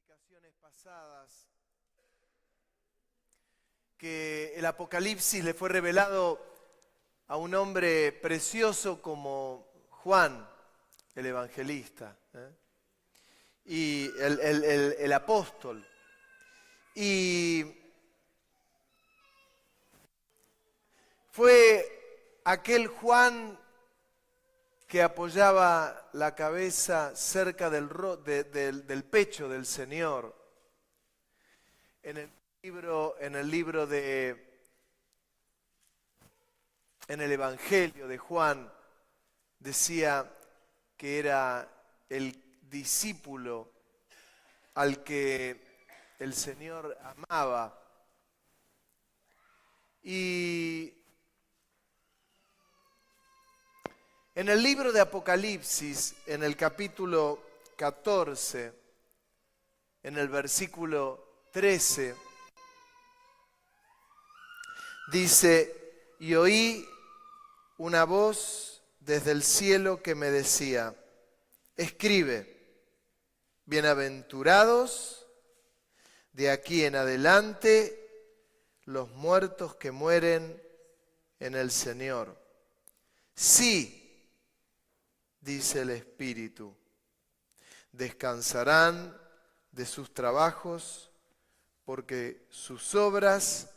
predicaciones pasadas que el Apocalipsis le fue revelado a un hombre precioso como Juan, el evangelista, y el apóstol. Y fue aquel Juan que apoyaba la cabeza cerca del pecho del Señor. En el Evangelio de Juan decía que era el discípulo al que el Señor amaba. Y en el libro de Apocalipsis, en el capítulo 14, en el versículo 13, dice: y oí una voz desde el cielo que me decía: escribe, bienaventurados de aquí en adelante los muertos que mueren en el Señor. Sí, dice el Espíritu, descansarán de sus trabajos, porque sus obras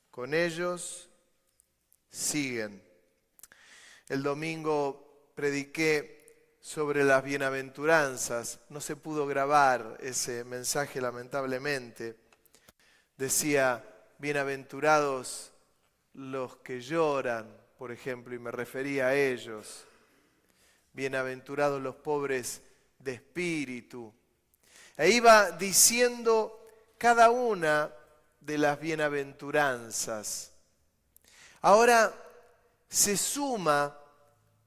con ellos siguen. El domingo prediqué sobre las bienaventuranzas. No se pudo grabar ese mensaje, lamentablemente. Decía: bienaventurados los que lloran, por ejemplo, y me refería a ellos. Bienaventurados los pobres de espíritu. E iba diciendo cada una de las bienaventuranzas. Ahora se suma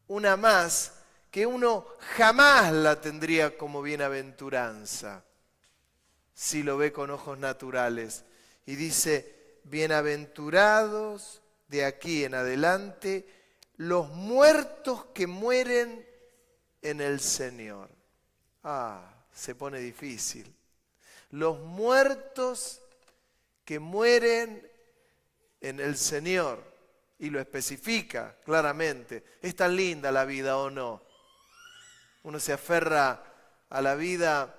una más que uno jamás la tendría como bienaventuranza si lo ve con ojos naturales. Y dice: bienaventurados de aquí en adelante los muertos que mueren en el Señor. Se pone difícil. Los muertos que mueren en el Señor. Y lo especifica claramente. ¿Es tan linda la vida o no? Uno se aferra a la vida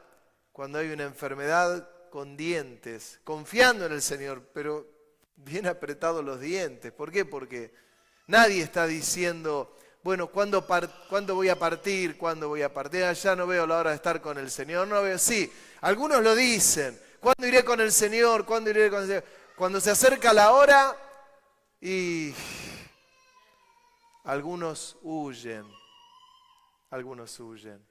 cuando hay una enfermedad con dientes, confiando en el Señor, pero bien apretados los dientes. ¿Por qué? Porque nadie está diciendo: bueno, ¿cuándo voy a partir? ¿Cuándo voy a partir? Ya no veo la hora de estar con el Señor. No veo. Sí, algunos lo dicen. ¿Cuándo iré con el Señor? ¿Cuándo iré con el Señor? Cuando se acerca la hora y algunos huyen. Algunos huyen.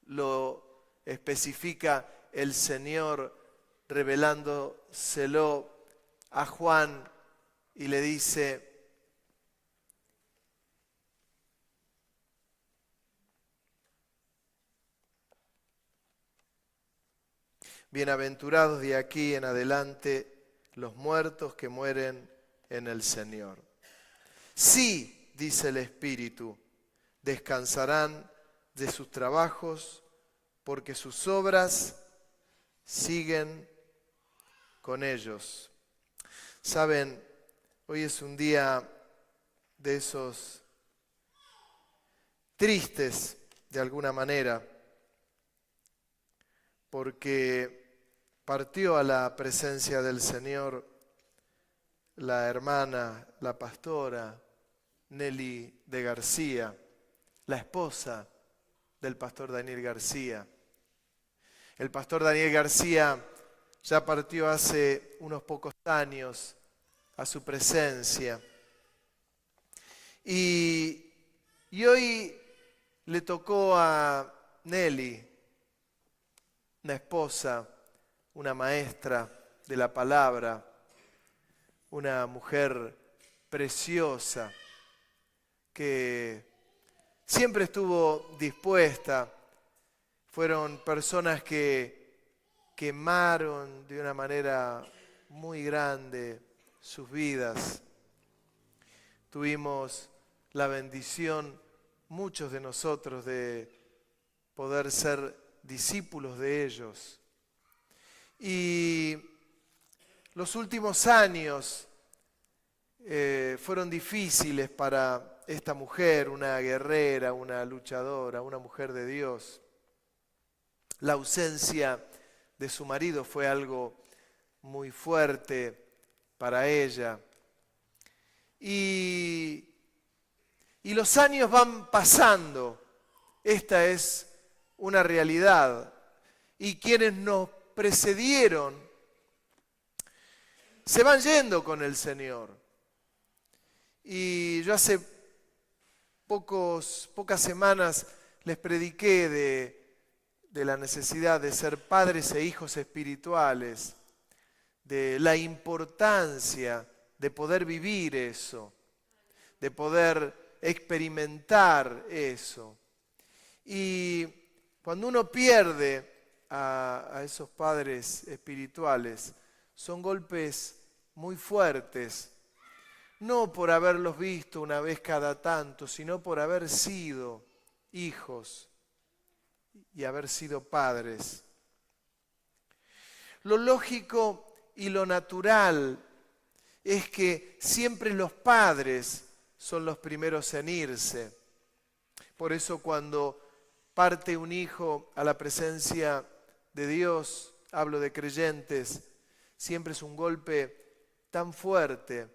Lo especifica el Señor revelándoselo a Juan y le dice: bienaventurados de aquí en adelante los muertos que mueren en el Señor. Sí, dice el Espíritu, descansarán de sus trabajos, porque sus obras siguen con ellos. Saben, hoy es un día de esos tristes de alguna manera, porque partió a la presencia del Señor la hermana, la pastora Nelly de García, la esposa del pastor Daniel García. El pastor Daniel García ya partió hace unos pocos años a su presencia. Y hoy le tocó a Nelly, una esposa, una maestra de la palabra, una mujer preciosa que siempre estuvo dispuesta. Fueron personas que quemaron de una manera muy grande sus vidas. Tuvimos la bendición, muchos de nosotros, de poder ser discípulos de ellos. Y los últimos años fueron difíciles para esta mujer, una guerrera, una luchadora, una mujer de Dios. La ausencia de su marido fue algo muy fuerte para ella. Y los años van pasando. Esta es una realidad. Y quienes nos precedieron se van yendo con el Señor. Y yo hace pocas semanas les prediqué de la necesidad de ser padres e hijos espirituales, de la importancia de poder vivir eso, de poder experimentar eso. Y cuando uno pierde a esos padres espirituales, son golpes muy fuertes, no por haberlos visto una vez cada tanto, sino por haber sido hijos y haber sido padres. Lo lógico y lo natural es que siempre los padres son los primeros en irse. Por eso cuando parte un hijo a la presencia de Dios, hablo de creyentes, siempre es un golpe tan fuerte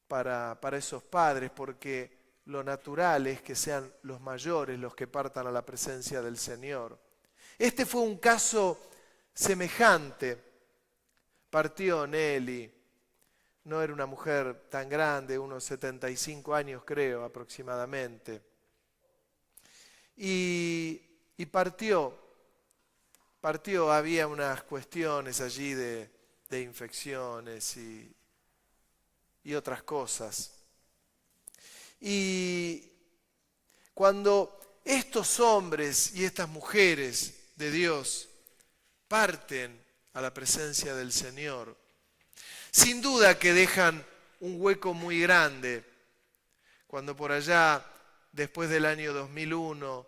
para esos padres, porque lo natural es que sean los mayores los que partan a la presencia del Señor. Este fue un caso semejante. Partió Nelly, no era una mujer tan grande, unos 75 años creo aproximadamente. Y partió, había unas cuestiones allí de infecciones y otras cosas. Y cuando estos hombres y estas mujeres de Dios parten a la presencia del Señor, sin duda que dejan un hueco muy grande. Cuando por allá, después del año 2002,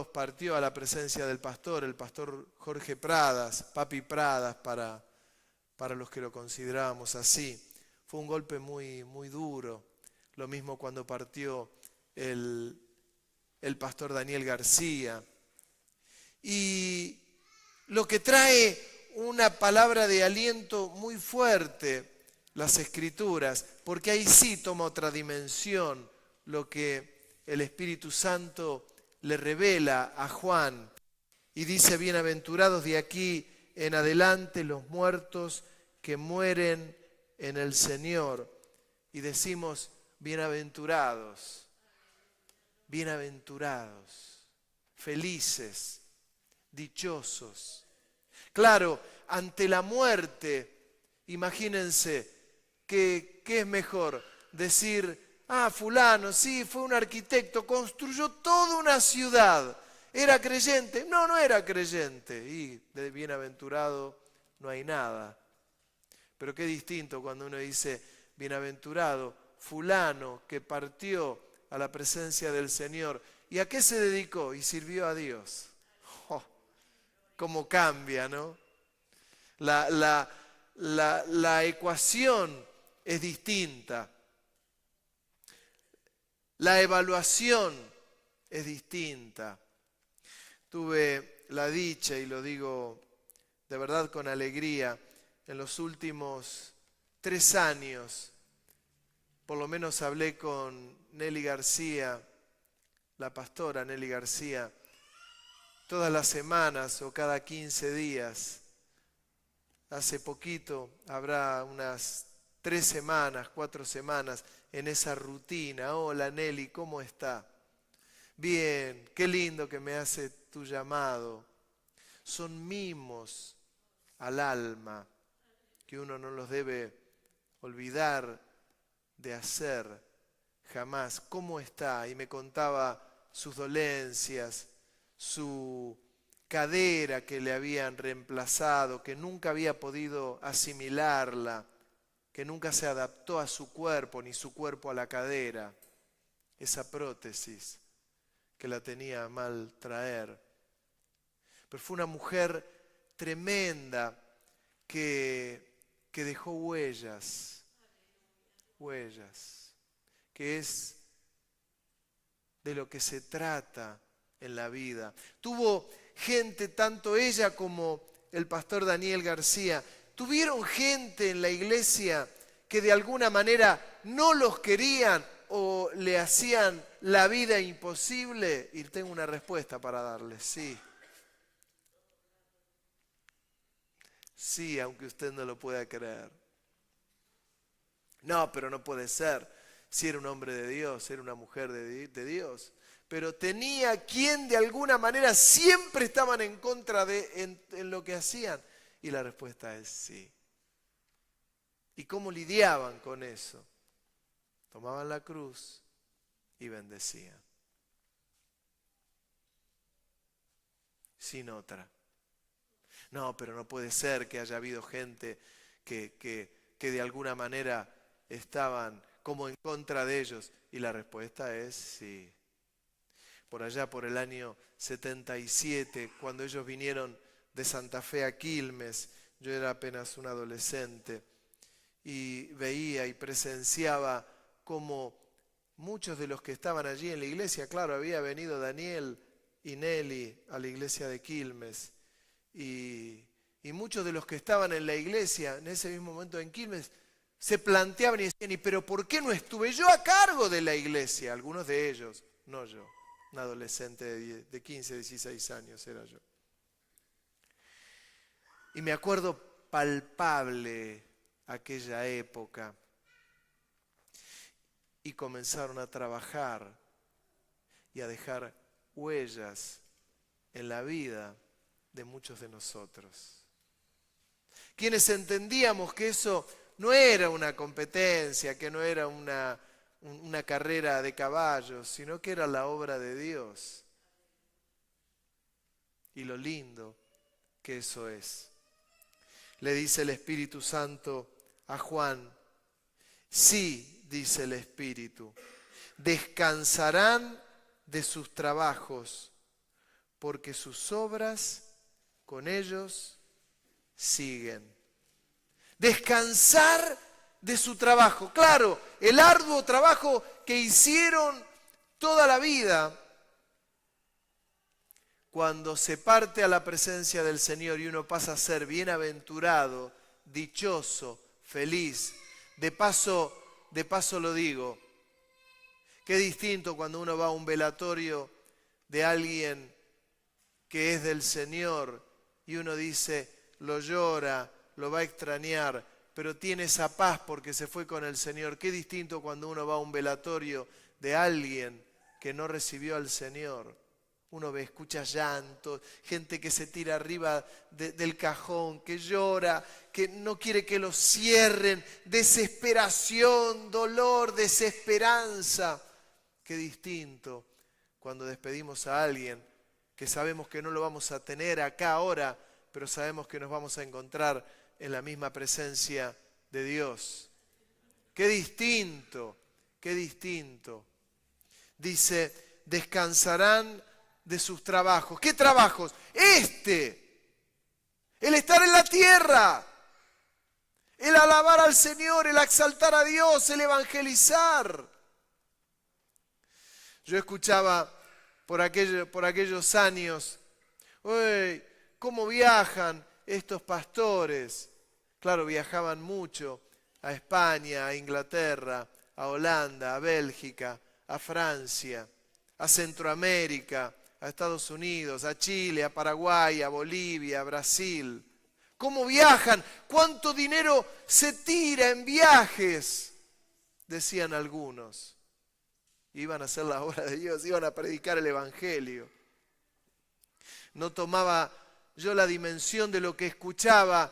partió a la presencia del pastor, el pastor Jorge Pradas, Papi Pradas para los que lo considerábamos así. Fue un golpe muy, muy duro. Lo mismo cuando partió el pastor Daniel García. Y lo que trae una palabra de aliento muy fuerte, las Escrituras, porque ahí sí toma otra dimensión lo que el Espíritu Santo le revela a Juan. Y dice, bienaventurados de aquí en adelante los muertos que mueren en el Señor. Y decimos, bienaventurados, bienaventurados, felices, dichosos. Claro, ante la muerte, imagínense, ¿qué es mejor? Decir, fulano, sí, fue un arquitecto, construyó toda una ciudad, ¿era creyente? No, no era creyente. Y de bienaventurado no hay nada. Pero qué distinto cuando uno dice, bienaventurado, fulano que partió a la presencia del Señor. ¿Y a qué se dedicó? Y sirvió a Dios. Oh, cómo cambia, ¿no? La ecuación es distinta. La evaluación es distinta. Tuve la dicha, y lo digo de verdad con alegría, en los últimos 3 años, por lo menos hablé con Nelly García, la pastora Nelly García, todas las semanas o cada 15 días. Hace poquito, habrá unas 3 semanas, 4 semanas, en esa rutina. Hola Nelly, ¿cómo está? Bien, qué lindo que me hace tu llamado. Son mimos al alma que uno no los debe olvidar de hacer jamás. ¿Cómo está? Y me contaba sus dolencias, su cadera que le habían reemplazado, que nunca había podido asimilarla, que nunca se adaptó a su cuerpo, ni su cuerpo a la cadera, esa prótesis, que la tenía a mal traer. Pero fue una mujer tremenda que dejó huellas, que es de lo que se trata en la vida. Tuvo gente, tanto ella como el pastor Daniel García, tuvieron gente en la iglesia que de alguna manera no los querían o le hacían la vida imposible. Y tengo una respuesta para darles, sí. Sí, aunque usted no lo pueda creer. No, pero no puede ser. Si era un hombre de Dios, era una mujer de Dios. Pero tenía quien de alguna manera siempre estaban en contra en lo que hacían. Y la respuesta es sí. ¿Y cómo lidiaban con eso? Tomaban la cruz y bendecían. Sin otra. No, pero no puede ser que haya habido gente que de alguna manera estaban como en contra de ellos. Y la respuesta es sí. Por allá por el año 77, cuando ellos vinieron de Santa Fe a Quilmes, yo era apenas un adolescente y veía y presenciaba cómo muchos de los que estaban allí en la iglesia, claro, había venido Daniel y Nelly a la iglesia de Quilmes, y muchos de los que estaban en la iglesia en ese mismo momento en Quilmes se planteaban y decían, pero ¿por qué no estuve yo a cargo de la iglesia? Algunos de ellos, no yo, un adolescente de 15, 16 años era yo. Y me acuerdo palpable aquella época. Y comenzaron a trabajar y a dejar huellas en la vida de muchos de nosotros. Quienes entendíamos que eso no era una competencia, que no era una carrera de caballos, sino que era la obra de Dios. Y lo lindo que eso es. Le dice el Espíritu Santo a Juan, sí, dice el Espíritu, descansarán de sus trabajos, porque sus obras con ellos siguen. Descansar de su trabajo. Claro, el arduo trabajo que hicieron toda la vida. Cuando se parte a la presencia del Señor y uno pasa a ser bienaventurado, dichoso, feliz. De paso lo digo, qué distinto cuando uno va a un velatorio de alguien que es del Señor y uno dice, lo llora, lo va a extrañar, pero tiene esa paz porque se fue con el Señor. Qué distinto cuando uno va a un velatorio de alguien que no recibió al Señor. Uno ve, escucha llanto, gente que se tira arriba del cajón, que llora, que no quiere que lo cierren, desesperación, dolor, desesperanza. Qué distinto cuando despedimos a alguien que sabemos que no lo vamos a tener acá ahora, pero sabemos que nos vamos a encontrar en la misma presencia de Dios. Qué distinto, qué distinto. Dice, descansarán de sus trabajos. ¿Qué trabajos? El estar en la tierra, el alabar al Señor, el exaltar a Dios, el evangelizar. Yo escuchaba por aquellos años, uy, cómo viajan estos pastores. Claro, viajaban mucho a España, a Inglaterra, a Holanda, a Bélgica, a Francia, a Centroamérica, a Estados Unidos, a Chile, a Paraguay, a Bolivia, a Brasil. ¿Cómo viajan? ¿Cuánto dinero se tira en viajes? Decían algunos. Iban a hacer la obra de Dios, iban a predicar el Evangelio. No tomaba yo la dimensión de lo que escuchaba,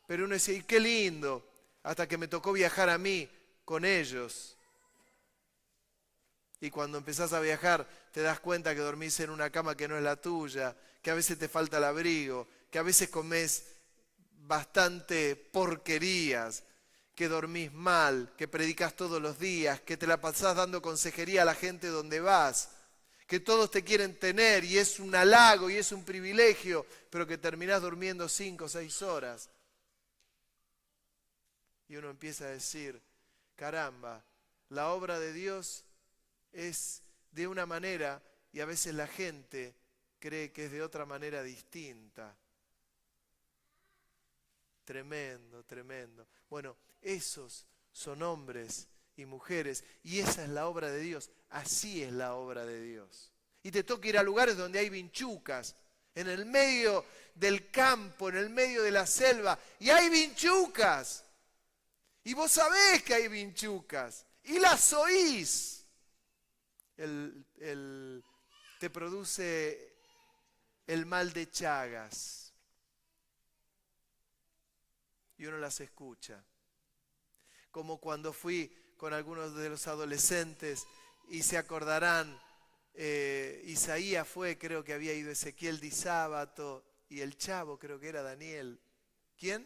pero uno decía, y qué lindo, hasta que me tocó viajar a mí con ellos. Y cuando empezás a viajar te das cuenta que dormís en una cama que no es la tuya, que a veces te falta el abrigo, que a veces comés bastante porquerías, que dormís mal, que predicas todos los días, que te la pasás dando consejería a la gente donde vas, que todos te quieren tener y es un halago y es un privilegio, pero que terminás durmiendo 5 o 6 horas. Y uno empieza a decir, caramba, la obra de Dios es de una manera y a veces la gente cree que es de otra manera distinta. Tremendo, tremendo. Bueno, esos son hombres y mujeres y esa es la obra de Dios. Así es la obra de Dios. Y te toca ir a lugares donde hay vinchucas, en el medio del campo, en el medio de la selva, y hay vinchucas. Y vos sabés que hay vinchucas y las oís. Te produce el mal de Chagas. Y uno las escucha. Como cuando fui con algunos de los adolescentes y se acordarán, Isaías fue, creo que había ido Ezequiel Di Sábato y el chavo creo que era Daniel. ¿Quién?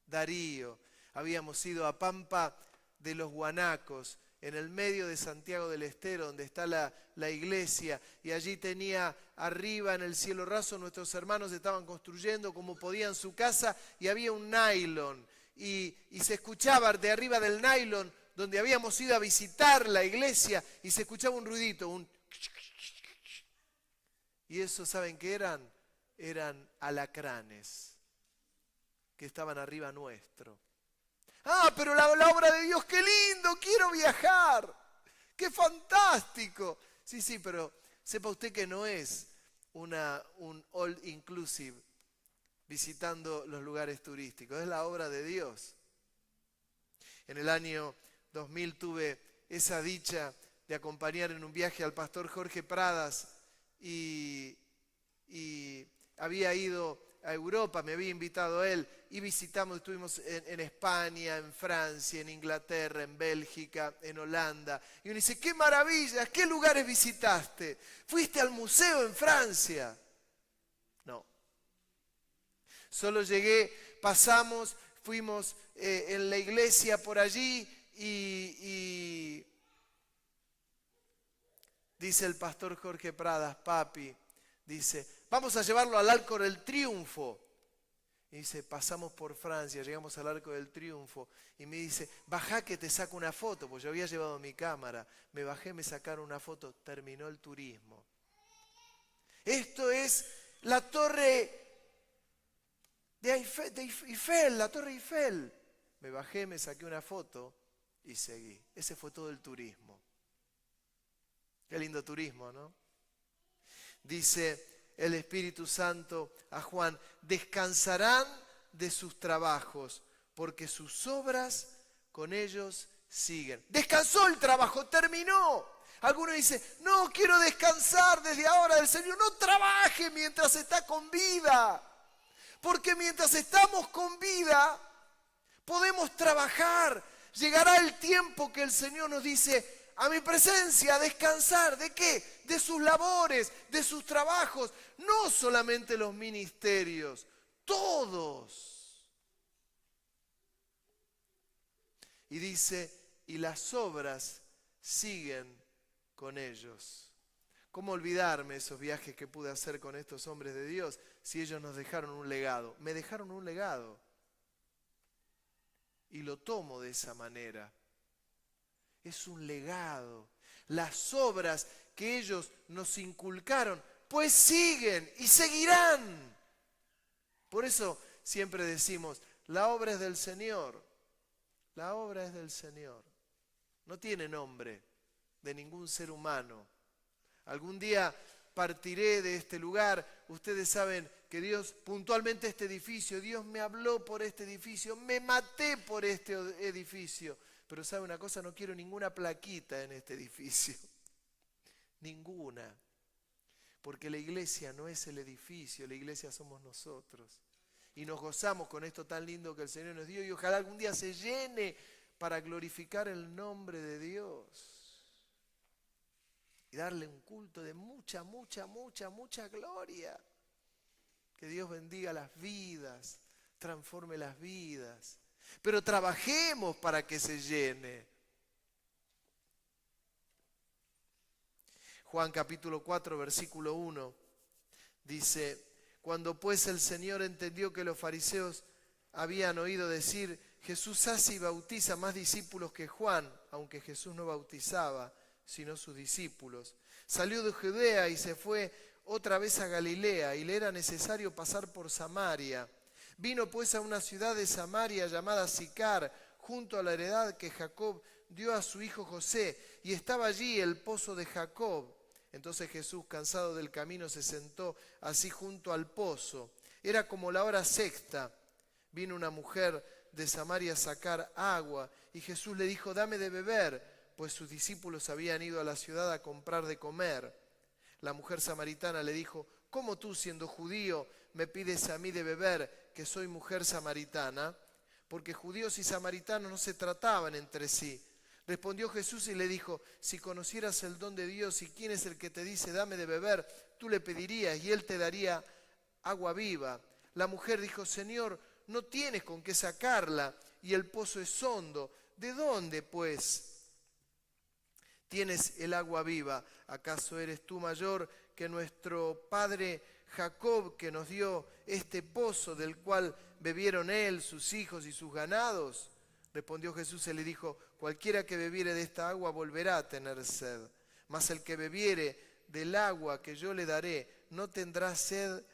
Darío. Habíamos ido a Pampa de los Guanacos, en el medio de Santiago del Estero, donde está la iglesia, y allí tenía arriba en el cielo raso, nuestros hermanos estaban construyendo como podían su casa, y había un nylon, y se escuchaba de arriba del nylon, donde habíamos ido a visitar la iglesia, y se escuchaba un ruidito, y eso, ¿saben qué eran? Eran alacranes, que estaban arriba nuestro. Ah, pero la obra de Dios, qué lindo, quiero viajar, qué fantástico. Sí, pero sepa usted que no es un all inclusive visitando los lugares turísticos, es la obra de Dios. En el año 2000 tuve esa dicha de acompañar en un viaje al pastor Jorge Pradas y había ido a Europa, me había invitado a él y visitamos, estuvimos en España, en Francia, en Inglaterra, en Bélgica, en Holanda. Y uno dice, ¡qué maravilla! ¿Qué lugares visitaste? ¿Fuiste al museo en Francia? No. Solo llegué, pasamos, fuimos en la iglesia por allí y dice el pastor Jorge Pradas, papi, dice, vamos a llevarlo al Arco del Triunfo. Y dice, pasamos por Francia, llegamos al Arco del Triunfo. Y me dice, bajá que te saco una foto, pues yo había llevado mi cámara. Me bajé, me sacaron una foto, terminó el turismo. Esto es la torre de Eiffel, la torre Eiffel. Me bajé, me saqué una foto y seguí. Ese fue todo el turismo. Qué lindo turismo, ¿no? Dice el Espíritu Santo a Juan, descansarán de sus trabajos, porque sus obras con ellos siguen. Descansó el trabajo, terminó. Algunos dicen, no, quiero descansar desde ahora del Señor. No trabaje mientras está con vida, porque mientras estamos con vida podemos trabajar. Llegará el tiempo que el Señor nos dice, a mi presencia, a descansar. ¿De qué? De sus labores, de sus trabajos. No solamente los ministerios, todos. Y dice, y las obras siguen con ellos. ¿Cómo olvidarme esos viajes que pude hacer con estos hombres de Dios si ellos nos dejaron un legado? Me dejaron un legado. Y lo tomo de esa manera. Es un legado. Las obras que ellos nos inculcaron, pues siguen y seguirán. Por eso siempre decimos, la obra es del Señor. La obra es del Señor. No tiene nombre de ningún ser humano. Algún día partiré de este lugar. Ustedes saben que Dios, puntualmente este edificio, Dios me habló por este edificio, me maté por este edificio. Pero ¿sabe una cosa? No quiero ninguna plaquita en este edificio. Ninguna. Porque la iglesia no es el edificio, la iglesia somos nosotros. Y nos gozamos con esto tan lindo que el Señor nos dio y ojalá algún día se llene para glorificar el nombre de Dios. Y darle un culto de mucha gloria. Que Dios bendiga las vidas, transforme las vidas. Pero trabajemos para que se llene. Juan capítulo 4, versículo 1, dice: cuando pues el Señor entendió que los fariseos habían oído decir: Jesús hace y bautiza más discípulos que Juan, aunque Jesús no bautizaba, sino sus discípulos, salió de Judea y se fue otra vez a Galilea, y le era necesario pasar por Samaria. Vino pues a una ciudad de Samaria llamada Sicar, junto a la heredad que Jacob dio a su hijo José, y estaba allí el pozo de Jacob. Entonces Jesús, cansado del camino, se sentó así junto al pozo. Era como la hora sexta. Vino una mujer de Samaria a sacar agua, y Jesús le dijo: dame de beber, pues sus discípulos habían ido a la ciudad a comprar de comer. La mujer samaritana le dijo: ¿cómo tú, siendo judío, me pides a mí de beber, que soy mujer samaritana? Porque judíos y samaritanos no se trataban entre sí. Respondió Jesús y le dijo: si conocieras el don de Dios y quién es el que te dice dame de beber, tú le pedirías y él te daría agua viva. La mujer dijo: Señor, no tienes con qué sacarla y el pozo es hondo. ¿De dónde, pues, tienes el agua viva? ¿Acaso eres tú mayor que nuestro padre Jacob, que nos dio este pozo del cual bebieron él, sus hijos y sus ganados? Respondió Jesús y le dijo: cualquiera que bebiere de esta agua volverá a tener sed, mas el que bebiere del agua que yo le daré no tendrá sed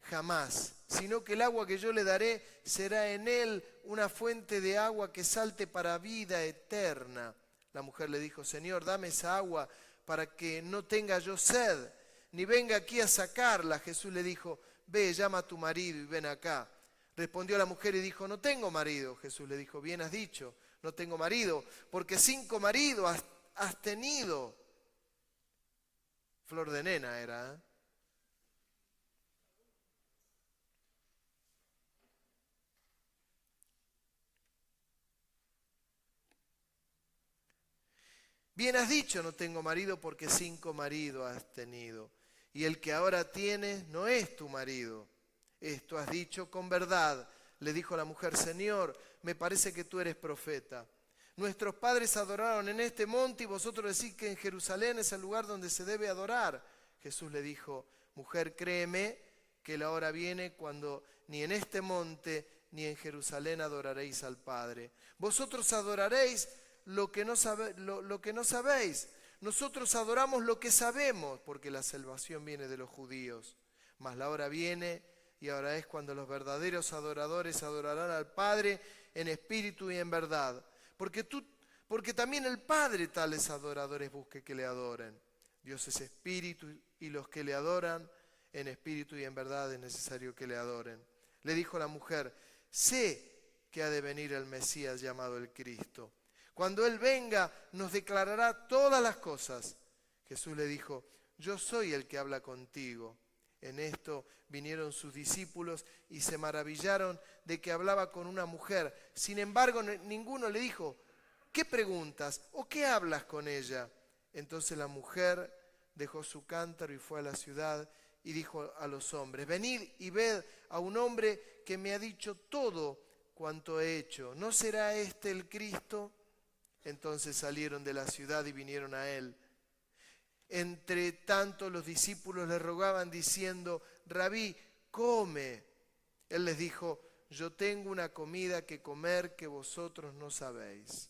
jamás, sino que el agua que yo le daré será en él una fuente de agua que salte para vida eterna. La mujer le dijo: Señor, dame esa agua para que no tenga yo sed, ni venga aquí a sacarla. Jesús le dijo: ve, llama a tu marido y ven acá. Respondió la mujer y dijo: no tengo marido. Jesús le dijo: bien has dicho, no tengo marido, porque 5 maridos has tenido. Flor de nena era, ¿eh? Bien has dicho, no tengo marido, porque 5 maridos has tenido. Y el que ahora tienes no es tu marido. Esto has dicho con verdad. Le dijo la mujer: Señor, me parece que tú eres profeta. Nuestros padres adoraron en este monte y vosotros decís que en Jerusalén es el lugar donde se debe adorar. Jesús le dijo: mujer, créeme que la hora viene cuando ni en este monte ni en Jerusalén adoraréis al Padre. Vosotros adoraréis lo que no sabéis. Nosotros adoramos lo que sabemos, porque la salvación viene de los judíos. Mas la hora viene, y ahora es cuando los verdaderos adoradores adorarán al Padre en espíritu y en verdad. Porque también el Padre tales adoradores busque que le adoren. Dios es espíritu, y los que le adoran en espíritu y en verdad es necesario que le adoren. Le dijo la mujer: sé que ha de venir el Mesías llamado el Cristo. Cuando Él venga, nos declarará todas las cosas. Jesús le dijo: yo soy el que habla contigo. En esto vinieron sus discípulos y se maravillaron de que hablaba con una mujer. Sin embargo, ninguno le dijo: ¿qué preguntas o qué hablas con ella? Entonces la mujer dejó su cántaro y fue a la ciudad y dijo a los hombres: venid y ved a un hombre que me ha dicho todo cuanto he hecho. ¿No será este el Cristo? Entonces salieron de la ciudad y vinieron a él. Entre tanto los discípulos le rogaban diciendo: Rabí, come. Él les dijo: yo tengo una comida que comer que vosotros no sabéis.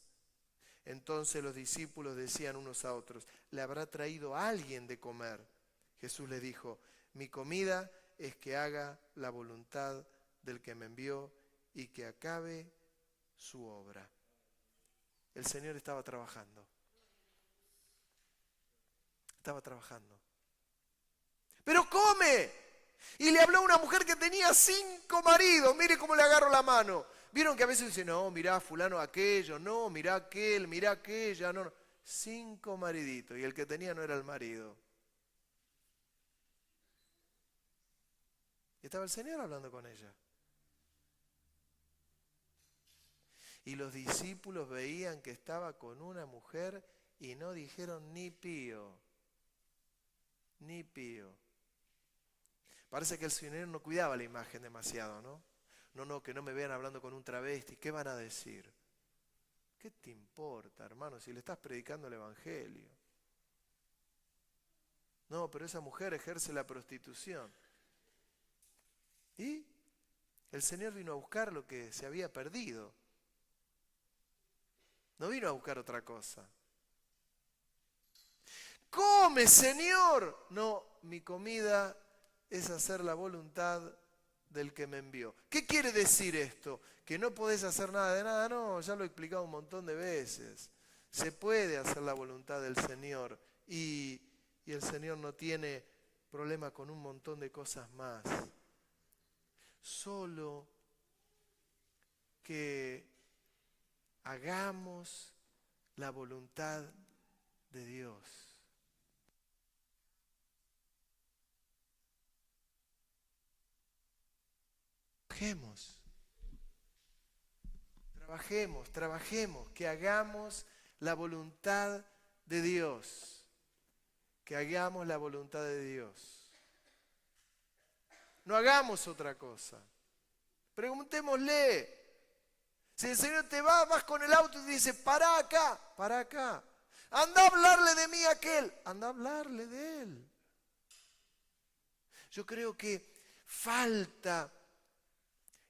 Entonces los discípulos decían unos a otros: ¿le habrá traído a alguien de comer? Jesús les dijo: mi comida es que haga la voluntad del que me envió y que acabe su obra. El Señor estaba trabajando. Estaba trabajando. ¡Pero come! Y le habló a una mujer que tenía 5 maridos. Mire cómo le agarro la mano. Vieron que a veces dicen: no, mirá fulano aquello, no, mirá aquel, mirá aquella, no. 5 mariditos. Y el que tenía no era el marido. Y estaba el Señor hablando con ella. Y los discípulos veían que estaba con una mujer y no dijeron ni pío. Ni pío. Parece que el Señor no cuidaba la imagen demasiado, ¿no? No, que no me vean hablando con un travesti. ¿Qué van a decir? ¿Qué te importa, hermano, si le estás predicando el Evangelio? No, pero esa mujer ejerce la prostitución. Y el Señor vino a buscar lo que se había perdido. No vino a buscar otra cosa. ¡Come, Señor! No, mi comida es hacer la voluntad del que me envió. ¿Qué quiere decir esto? ¿Que no podés hacer nada de nada? No, ya lo he explicado un montón de veces. Se puede hacer la voluntad del Señor y el Señor no tiene problema con un montón de cosas más. Solo que hagamos la voluntad de Dios. Trabajemos, que hagamos la voluntad de Dios. Que hagamos la voluntad de Dios. No hagamos otra cosa. Preguntémosle. Si el Señor te vas con el auto y te dice, para acá. Anda a hablarle de mí a aquel. Anda a hablarle de él. Yo creo que falta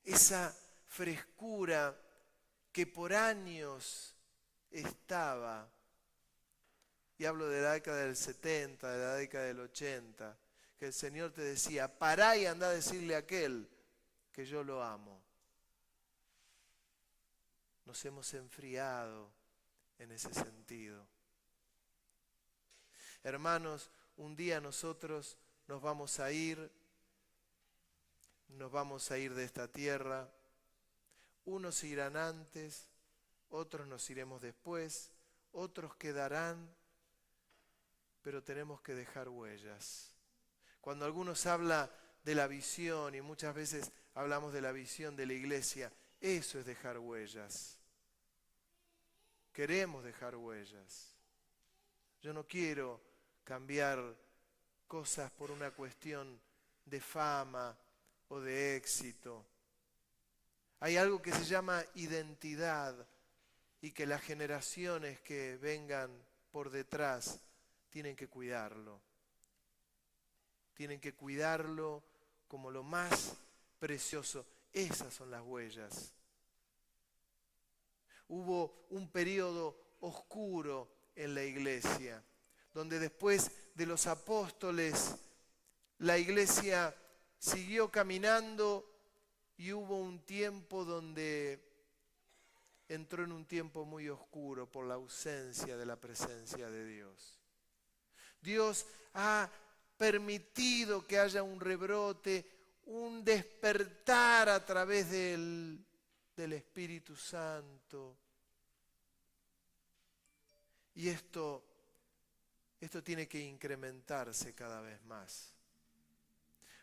esa frescura que por años estaba, y hablo de la década del 70, de la década del 80, que el Señor te decía, pará y anda a decirle a aquel que yo lo amo. Nos hemos enfriado en ese sentido. Hermanos, un día nosotros nos vamos a ir de esta tierra. Unos irán antes, otros nos iremos después, otros quedarán, pero tenemos que dejar huellas. Cuando algunos hablan de la visión, y muchas veces hablamos de la visión de la iglesia, eso es dejar huellas. Queremos dejar huellas. Yo no quiero cambiar cosas por una cuestión de fama o de éxito. Hay algo que se llama identidad y que las generaciones que vengan por detrás tienen que cuidarlo. Tienen que cuidarlo como lo más precioso. Esas son las huellas. Hubo un periodo oscuro en la iglesia, donde después de los apóstoles, la iglesia siguió caminando y hubo un tiempo donde entró en un tiempo muy oscuro por la ausencia de la presencia de Dios. Dios ha permitido que haya un rebrote, un despertar a través del Espíritu Santo. Y esto tiene que incrementarse cada vez más.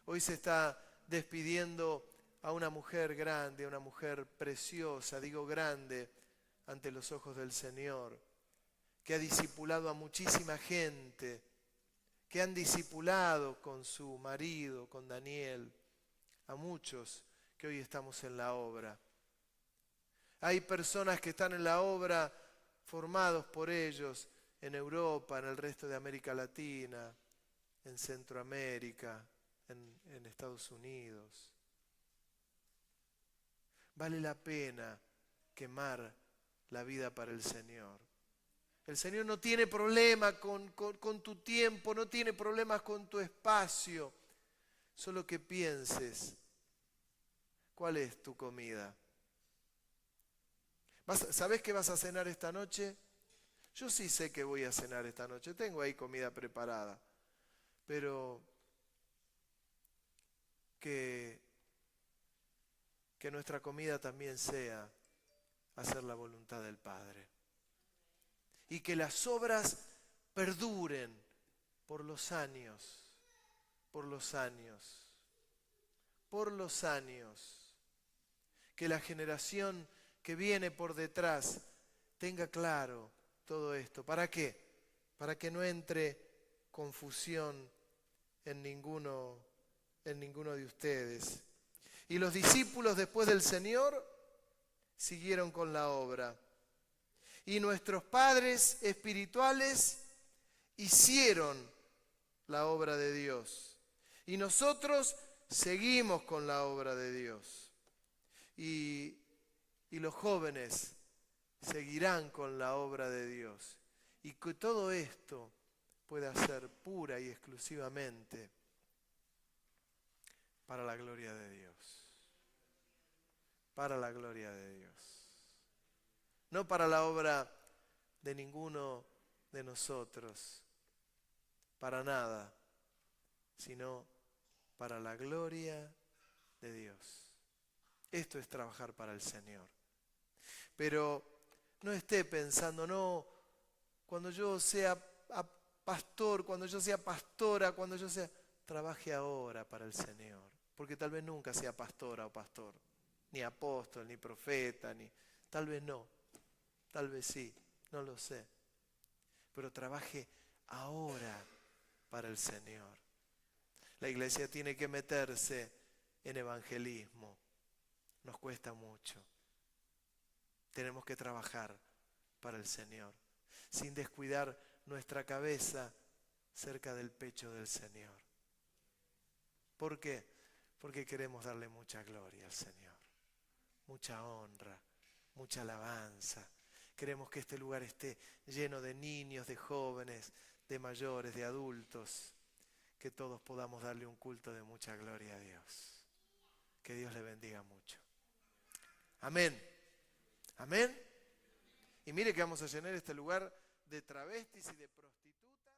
Hoy se está despidiendo a una mujer grande, a una mujer preciosa, digo grande, ante los ojos del Señor, que ha discipulado a muchísima gente, que han discipulado con su marido, con Daniel, a muchos que hoy estamos en la obra. Hay personas que están en la obra formados por ellos en Europa, en el resto de América Latina, en Centroamérica, en Estados Unidos. Vale la pena quemar la vida para el Señor. El Señor no tiene problema con tu tiempo, no tiene problemas con tu espacio. Solo que pienses, ¿cuál es tu comida? ¿Sabés qué vas a cenar esta noche? Yo sí sé que voy a cenar esta noche. Tengo ahí comida preparada. Pero que nuestra comida también sea hacer la voluntad del Padre. Y que las obras perduren por los años. Que la generación que viene por detrás tenga claro todo esto. ¿Para qué? Para que no entre confusión en ninguno de ustedes. Y los discípulos después del Señor siguieron con la obra. Y nuestros padres espirituales hicieron la obra de Dios. Y nosotros seguimos con la obra de Dios. Y los jóvenes seguirán con la obra de Dios. Y que todo esto pueda ser pura y exclusivamente para la gloria de Dios. Para la gloria de Dios. No para la obra de ninguno de nosotros, para nada, sino para la gloria de Dios. Esto es trabajar para el Señor. Pero no esté pensando, no, cuando yo sea pastor, cuando yo sea pastora, cuando yo sea... Trabaje ahora para el Señor, porque tal vez nunca sea pastora o pastor, ni apóstol, ni profeta, tal vez no, tal vez sí, no lo sé. Pero trabaje ahora para el Señor. La iglesia tiene que meterse en evangelismo. Nos cuesta mucho. Tenemos que trabajar para el Señor, sin descuidar nuestra cabeza cerca del pecho del Señor. ¿Por qué? Porque queremos darle mucha gloria al Señor, mucha honra, mucha alabanza. Queremos que este lugar esté lleno de niños, de jóvenes, de mayores, de adultos, que todos podamos darle un culto de mucha gloria a Dios. Que Dios le bendiga mucho. Amén. Amén. Y mire que vamos a llenar este lugar de travestis y de prostitutas.